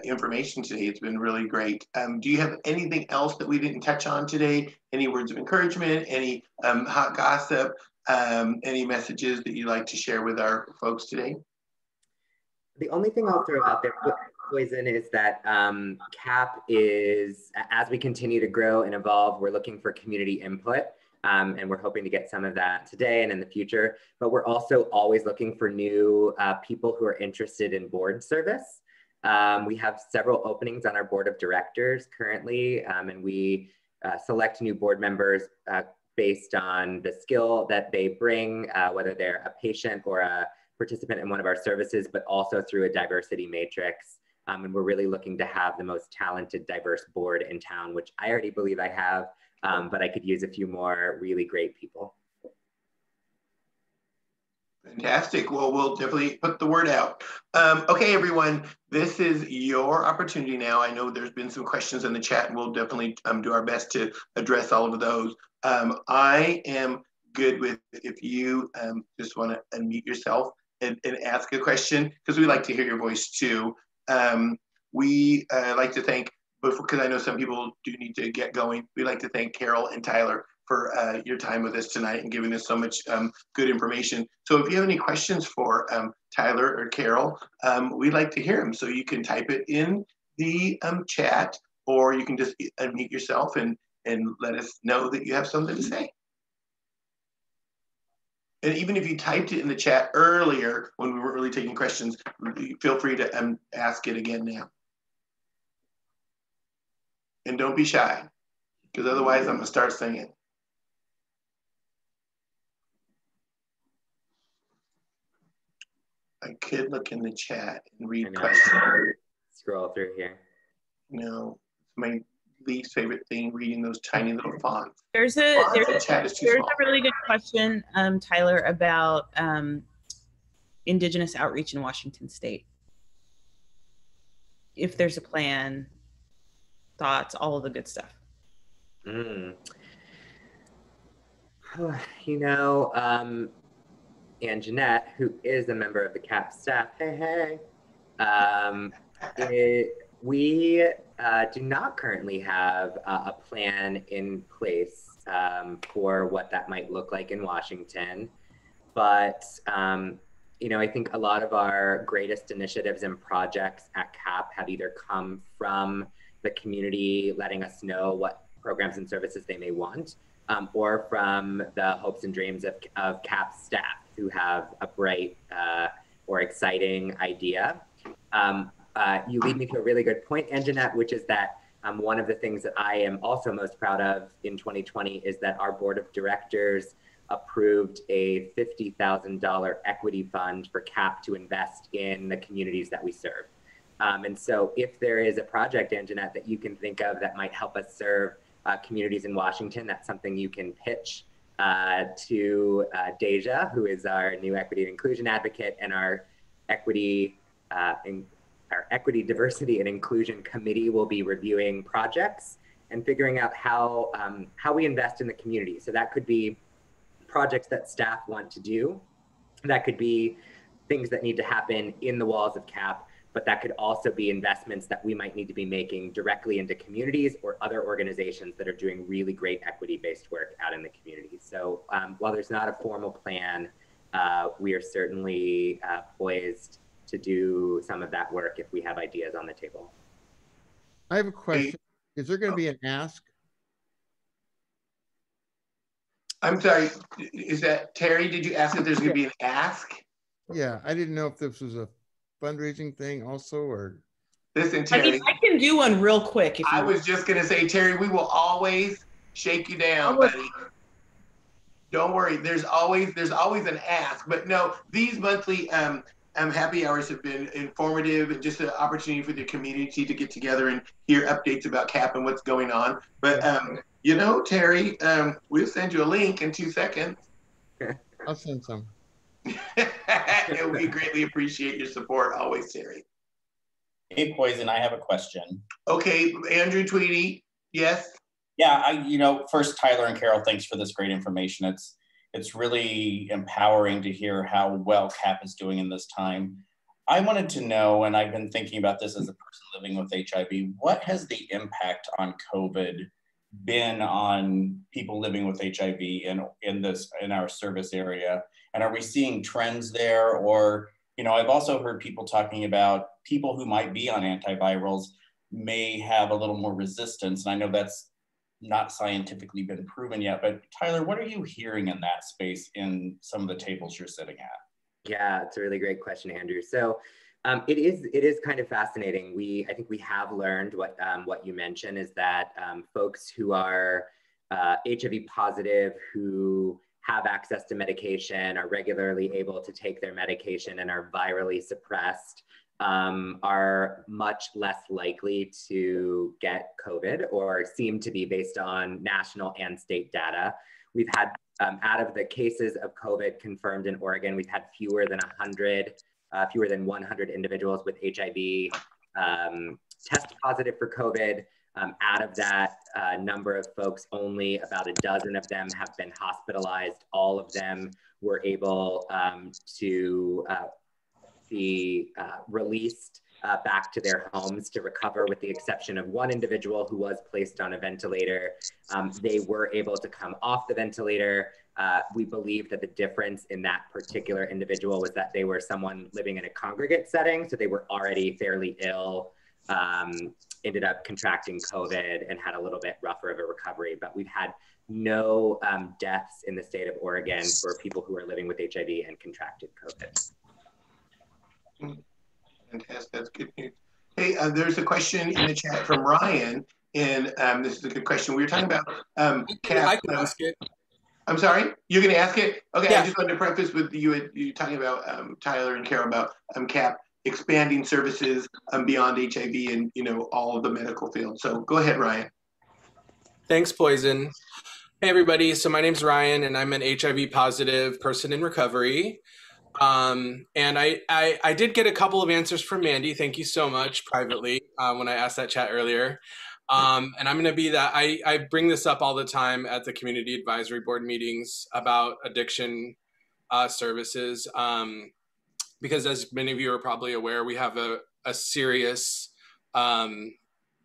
[SPEAKER 1] information today. It's been really great. Do you have anything else that we didn't touch on today? Any words of encouragement, any hot gossip, any messages that you'd like to share with our folks today?
[SPEAKER 2] The only thing I'll throw out there, Poison, is that CAP is, as we continue to grow and evolve, we're looking for community input. And we're hoping to get some of that today and in the future. But we're also always looking for new people who are interested in board service. We have several openings on our board of directors currently, and we select new board members based on the skill that they bring, whether they're a patient or a participant in one of our services, but also through a diversity matrix. And we're really looking to have the most talented, diverse board in town, which I already believe I have, but I could use a few more really great people.
[SPEAKER 1] Fantastic. Well, we'll definitely put the word out. Okay, everyone, this is your opportunity now. I know there's been some questions in the chat, and we'll definitely do our best to address all of those. I am good with if you just want to unmute yourself and ask a question, because we like to hear your voice too. We like to thank, because I know some people do need to get going, we like to thank Carol and Tyler for your time with us tonight and giving us so much good information. So if you have any questions for Tyler or Carol, we'd like to hear them. So you can type it in the chat, or you can just unmute yourself and let us know that you have something to say. And even if you typed it in the chat earlier when we weren't really taking questions, feel free to ask it again now. And don't be shy. because otherwise I'm gonna start singing. I could look in the chat and read questions.
[SPEAKER 2] Scroll through here.
[SPEAKER 1] No, it's my least favorite thing, reading those tiny little fonts.
[SPEAKER 3] There's a really good question, Tyler, about Indigenous outreach in Washington State. If there's a plan, thoughts, all of the good stuff.
[SPEAKER 2] You know, and Jeanette, who is a member of the Capstaff, we do not currently have a plan in place for what that might look like in Washington. But, you know, I think a lot of our greatest initiatives and projects at CAP have either come from the community letting us know what programs and services they may want, or from the hopes and dreams of CAP staff who have a bright or exciting idea. You lead me to a really good point, Anjanette, which is that one of the things that I am also most proud of in 2020 is that our board of directors approved a $50,000 equity fund for CAP to invest in the communities that we serve. And so if there is a project, Anjanette, that you can think of that might help us serve communities in Washington, that's something you can pitch to Deja, who is our new equity and inclusion advocate, and our equity, diversity and inclusion committee will be reviewing projects and figuring out how we invest in the community. So that could be projects that staff want to do. That could be things that need to happen in the walls of CAP, but that could also be investments that we might need to be making directly into communities or other organizations that are doing really great equity-based work out in the community. So while there's not a formal plan, we are certainly poised to do some of that work if we have ideas on the table.
[SPEAKER 4] I have a question. Is there going to be an ask?
[SPEAKER 1] I'm sorry, is that Terry? Did you ask if there's going to be an ask?
[SPEAKER 4] Yeah, I didn't know if this was a fundraising thing also, or.
[SPEAKER 1] Listen, Terry.
[SPEAKER 3] I mean, I can do one real quick. If
[SPEAKER 1] I was just going to say, Terry, we will always shake you down, buddy. Don't worry. There's always an ask, but no, these monthly happy hours have been informative and just an opportunity for the community to get together and hear updates about CAP and what's going on. But you know, Terry, we'll send you a link in 2 seconds.
[SPEAKER 4] I'll send some.
[SPEAKER 1] And we greatly appreciate your support always, Terry.
[SPEAKER 5] Hey, Poison, I have a question.
[SPEAKER 1] Okay, Andrew Tweedy, yes?
[SPEAKER 5] Yeah, you know, first, Tyler and Carol, thanks for this great information. It's really empowering to hear how well CAP is doing in this time. I wanted to know, and I've been thinking about this as a person living with HIV, what has the impact on COVID been on people living with HIV in our service area? And are we seeing trends there? Or, you know, I've also heard people talking about people who might be on antivirals may have a little more resistance. And I know that's not scientifically been proven yet, but Tyler, what are you hearing in that space in some of the tables you're sitting at?
[SPEAKER 2] Yeah, it's a really great question, Andrew. So it is kind of fascinating. I think we have learned what you mentioned is that folks who are HIV positive, who have access to medication, are regularly able to take their medication and are virally suppressed, are much less likely to get COVID, or seem to be based on national and state data. We've had, out of the cases of COVID confirmed in Oregon, we've had fewer than 100 individuals with HIV test positive for COVID. Out of that number of folks, only about a dozen of them have been hospitalized. All of them were able to be released back to their homes to recover, with the exception of one individual who was placed on a ventilator. They were able to come off the ventilator. We believe that the difference in that particular individual was that they were someone living in a congregate setting, so they were already fairly ill, ended up contracting COVID and had a little bit rougher of a recovery. But we've had no deaths in the state of Oregon for people who are living with HIV and contracted COVID.
[SPEAKER 1] Fantastic, that's good news. Hey, there's a question in the chat from Ryan, And this is a good question. We were talking about
[SPEAKER 6] I can ask it.
[SPEAKER 1] I'm sorry, you're going to ask it? Okay,
[SPEAKER 6] Yeah.
[SPEAKER 1] I just wanted to preface with you talking about Tyler and Carol about CAP expanding services beyond HIV and all of the medical field. So go ahead, Ryan.
[SPEAKER 6] Thanks, Poison. Hey, everybody. So my name's Ryan, and I'm an HIV positive person in recovery. And I did get a couple of answers from Mandy. Thank you so much privately when I asked that chat earlier. And I'm going to be that. I bring this up all the time at the community advisory board meetings about addiction services. Because as many of you are probably aware, we have a serious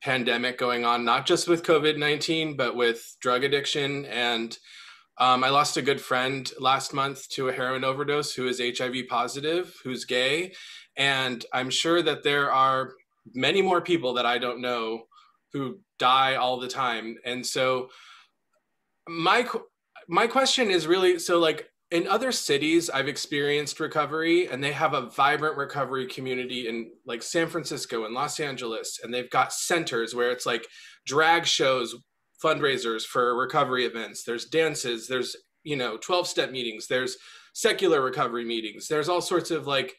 [SPEAKER 6] pandemic going on, not just with COVID-19, but with drug addiction. And I lost a good friend last month to a heroin overdose who is HIV positive, who's gay. And I'm sure that there are many more people that I don't know who die all the time. And so my question is really, so like in other cities, I've experienced recovery, and they have a vibrant recovery community in like San Francisco and Los Angeles. And they've got centers where it's like drag shows, fundraisers for recovery events. There's dances, there's, 12-step meetings, there's secular recovery meetings. There's all sorts of like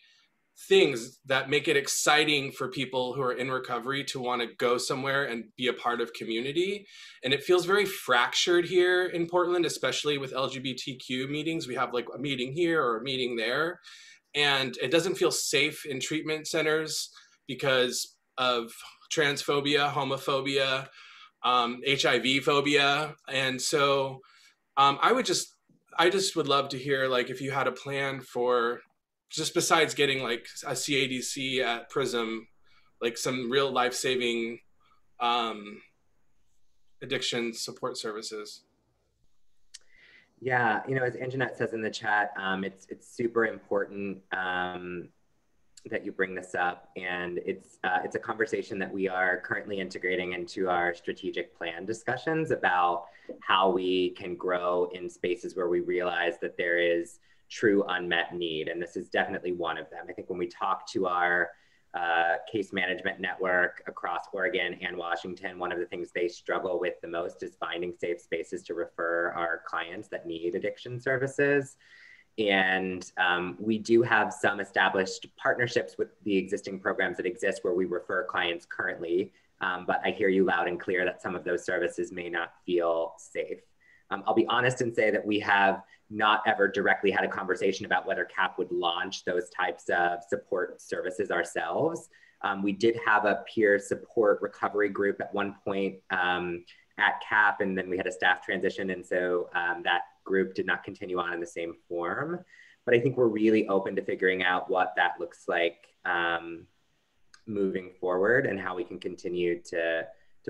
[SPEAKER 6] things that make it exciting for people who are in recovery to want to go somewhere and be a part of community. And it feels very fractured here in Portland, especially with LGBTQ meetings. We have like a meeting here or a meeting there, and it doesn't feel safe in treatment centers because of transphobia, homophobia, HIV phobia. And so I just would love to hear like if you had a plan for, just besides getting like a CADC at PRISM, like some real life-saving addiction support services.
[SPEAKER 2] Yeah, as Anjanette says in the chat, it's super important that you bring this up, and it's a conversation that we are currently integrating into our strategic plan discussions about how we can grow in spaces where we realize that there is true unmet need. And this is definitely one of them. I think when we talk to our case management network across Oregon and Washington, one of the things they struggle with the most is finding safe spaces to refer our clients that need addiction services. And we do have some established partnerships with the existing programs that exist where we refer clients currently. But I hear you loud and clear that some of those services may not feel safe. I'll be honest and say that we have not ever directly had a conversation about whether CAP would launch those types of support services ourselves. We did have a peer support recovery group at one point at CAP, and then we had a staff transition. And so that group did not continue on in the same form. But I think we're really open to figuring out what that looks like moving forward and how we can continue to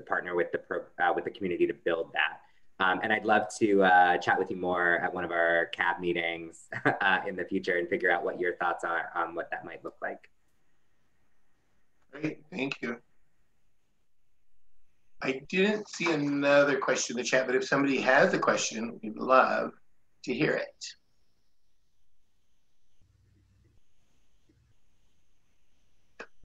[SPEAKER 2] partner with the community to build that. And I'd love to chat with you more at one of our CAB meetings in the future and figure out what your thoughts are on what that might look like.
[SPEAKER 1] Great, thank you. I didn't see another question in the chat, but if somebody has a question, we'd love to hear it.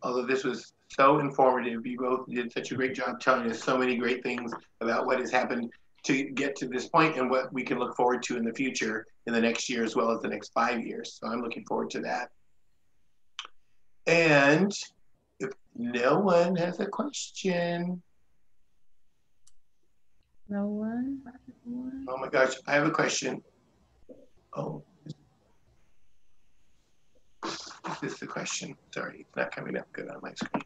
[SPEAKER 1] Although this was so informative, you both did such a great job telling us so many great things about what has happened to get to this point and what we can look forward to in the future in the next year as well as the next 5 years. So I'm looking forward to that. And if no one has a question.
[SPEAKER 3] No one?
[SPEAKER 1] Oh my gosh, I have a question. Oh, is this the question? Sorry, it's not coming up good on my screen.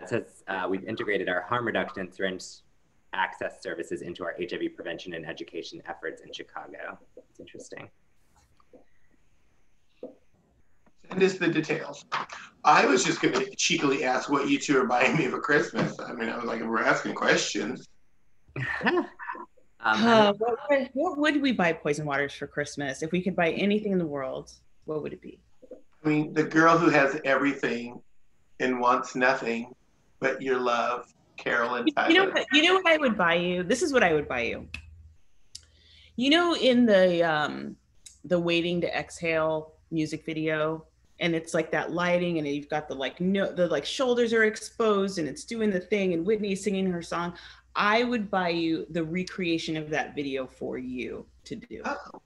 [SPEAKER 2] It says we've integrated our harm reduction and syringe access services into our HIV prevention and education efforts in Chicago. It's interesting.
[SPEAKER 1] Send us the details. I was just going to cheekily ask what you two are buying me for Christmas. I mean, I was like, we're asking questions.
[SPEAKER 3] What would we buy Poison Waters for Christmas? If we could buy anything in the world, what would it be?
[SPEAKER 1] I mean, the girl who has everything and wants nothing but your love, Carol and Tyler.
[SPEAKER 3] You know what I would buy you? This is what I would buy you. You know, in the Waiting to Exhale music video, and it's like that lighting, and you've got the shoulders are exposed, and it's doing the thing, and Whitney's singing her song. I would buy you the recreation of that video for you to do.
[SPEAKER 1] Oh,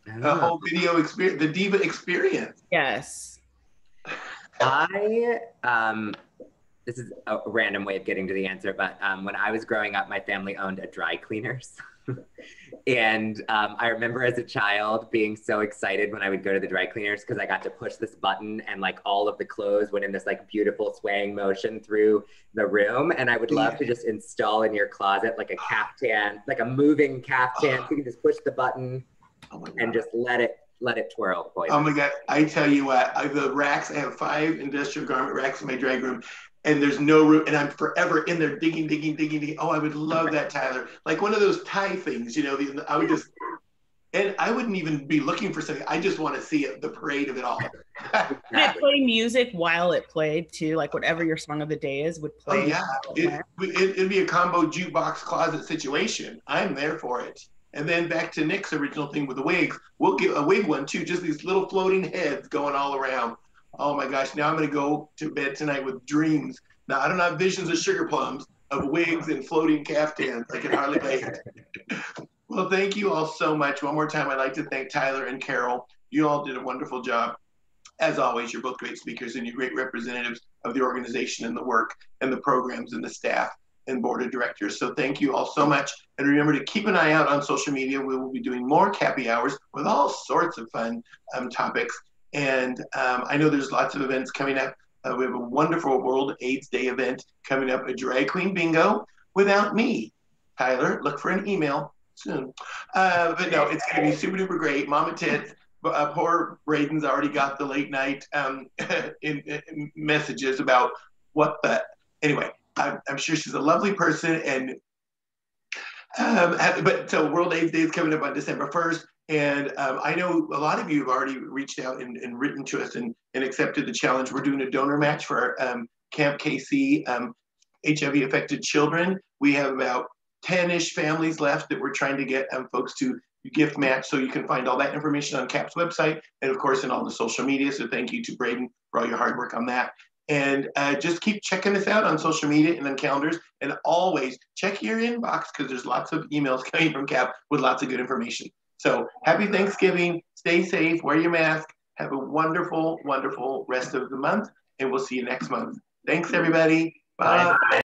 [SPEAKER 1] a whole video experience, the diva experience.
[SPEAKER 3] Yes.
[SPEAKER 2] This is a random way of getting to the answer, but when I was growing up, my family owned a dry cleaners. And I remember as a child being so excited when I would go to the dry cleaners because I got to push this button and like all of the clothes went in this like beautiful swaying motion through the room. And I would love to just install in your closet like a caftan, like a moving caftan. So you can just push the button and just let it twirl. Poison.
[SPEAKER 1] Oh my God, I tell you what, the racks, I have 5 industrial garment racks in my drag room, and there's no room, and I'm forever in there digging. Oh, I would love that, Tyler. Like one of those tie things, you know, I would just, and I wouldn't even be looking for something. I just want to see it, the parade of it all.
[SPEAKER 3] Would it play music while it played too? Like whatever your song of the day is would play.
[SPEAKER 1] Oh yeah, it'd be a combo jukebox closet situation. I'm there for it. And then back to Nick's original thing with the wigs, we'll get a wig one too, just these little floating heads going all around. Oh my gosh, now I'm gonna go to bed tonight with dreams. Now I don't have visions of sugar plums, of wigs and floating caftans. I can hardly wait. Well, thank you all so much. One more time, I'd like to thank Tyler and Carol. You all did a wonderful job. As always, you're both great speakers and you're great representatives of the organization and the work and the programs and the staff and board of directors. So thank you all so much. And remember to keep an eye out on social media. We will be doing more Cappy Hours with all sorts of fun topics. And I know there's lots of events coming up. We have a wonderful World AIDS Day event coming up, a drag queen bingo without me. Tyler, look for an email soon. But no, it's going to be super duper great. Mama Tits, poor Braden's already got the late night in messages about what the, anyway, I'm sure she's a lovely person. And but so World AIDS Day is coming up on December 1st. And I know a lot of you have already reached out and written to us and accepted the challenge. We're doing a donor match for Camp KC HIV affected children. We have about 10-ish families left that we're trying to get folks to gift match. So you can find all that information on CAP's website and of course in all the social media. So thank you to Braden for all your hard work on that. And just keep checking us out on social media and on calendars. And always check your inbox because there's lots of emails coming from CAP with lots of good information. So happy Thanksgiving, stay safe, wear your mask, have a wonderful, wonderful rest of the month, and we'll see you next month. Thanks, everybody. Bye. Bye.